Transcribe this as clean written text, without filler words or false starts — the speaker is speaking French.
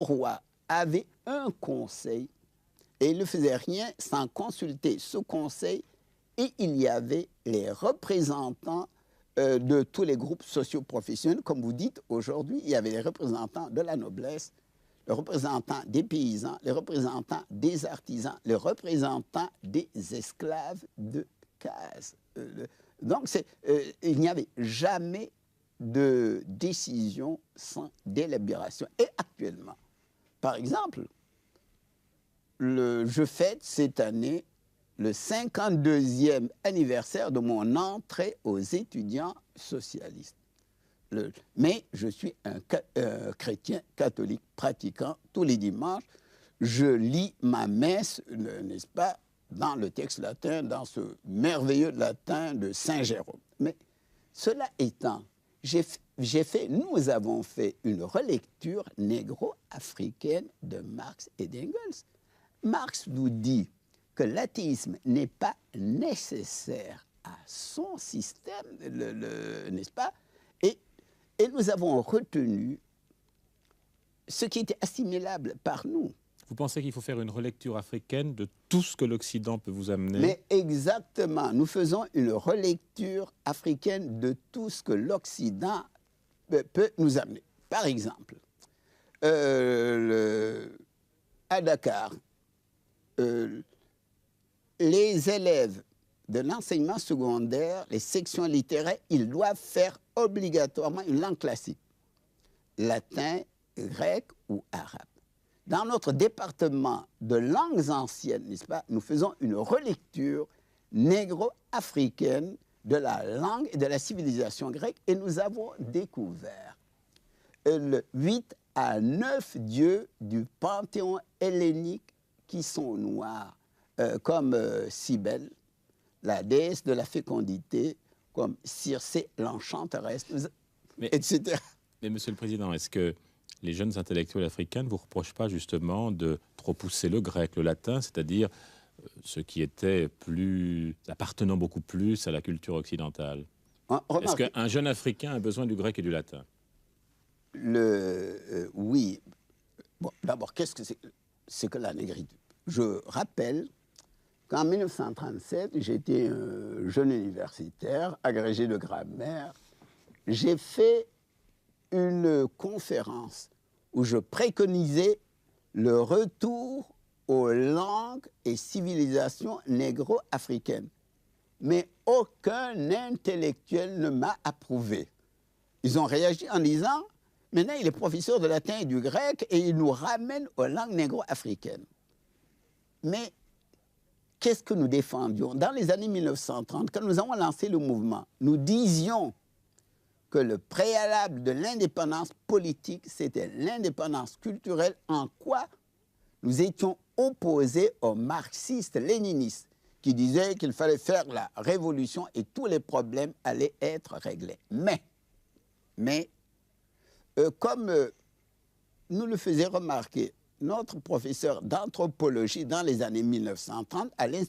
roi avait un conseil et il ne faisait rien sans consulter ce conseil, et il y avait les représentants de tous les groupes socio-professionnels. Comme vous dites, aujourd'hui, il y avait les représentants de la noblesse, les représentants des paysans, les représentants des artisans, les représentants des esclaves de case. Donc, il n'y avait jamais de décision sans délibération. Et actuellement, par exemple, je fête cette année le 52e anniversaire de mon entrée aux étudiants socialistes. Mais je suis un chrétien catholique pratiquant tous les dimanches. Je lis ma messe, n'est-ce pas, dans le texte latin, dans ce merveilleux latin de Saint Jérôme. Mais cela étant, nous avons fait une relecture négro-africaine de Marx et d'Engels. Marx nous dit que l'athéisme n'est pas nécessaire à son système, n'est-ce pas? Et nous avons retenu ce qui était assimilable par nous. Vous pensez qu'il faut faire une relecture africaine de tout ce que l'Occident peut vous amener? Mais exactement, nous faisons une relecture africaine de tout ce que l'Occident peut nous amener. Par exemple, à Dakar, les élèves de l'enseignement secondaire, les sections littéraires, ils doivent faire obligatoirement une langue classique, latin, grec ou arabe. Dans notre département de langues anciennes, n'est-ce pas, nous faisons une relecture négro-africaine de la langue et de la civilisation grecque, et nous avons découvert 8 à 9 dieux du panthéon hellénique qui sont noirs, comme Cybèle, la déesse de la fécondité, comme Circé l'enchanteresse, etc. Mais Monsieur le Président, est-ce que les jeunes intellectuels africains ne vous reprochent pas justement de trop pousser le grec, le latin, c'est-à-dire ce qui était appartenant beaucoup plus à la culture occidentale? Est-ce qu'un jeune Africain a besoin du grec et du latin? Oui. Bon, d'abord, qu'est-ce que c'est que la négritude? Je rappelle qu'en 1937, j'étais un jeune universitaire, agrégé de grammaire. J'ai fait une conférence où je préconisais le retour aux langues et civilisations négro-africaines. Mais aucun intellectuel ne m'a approuvé. Ils ont réagi en disant, maintenant il est professeur de latin et du grec et il nous ramène aux langues négro-africaines. Mais qu'est-ce que nous défendions? Dans les années 1930, quand nous avons lancé le mouvement, nous disions que le préalable de l'indépendance politique, c'était l'indépendance culturelle, en quoi nous étions opposés aux marxistes-léninistes qui disaient qu'il fallait faire la révolution et tous les problèmes allaient être réglés. Mais comme nous le faisait remarquer notre professeur d'anthropologie dans les années 1930 à l'Institut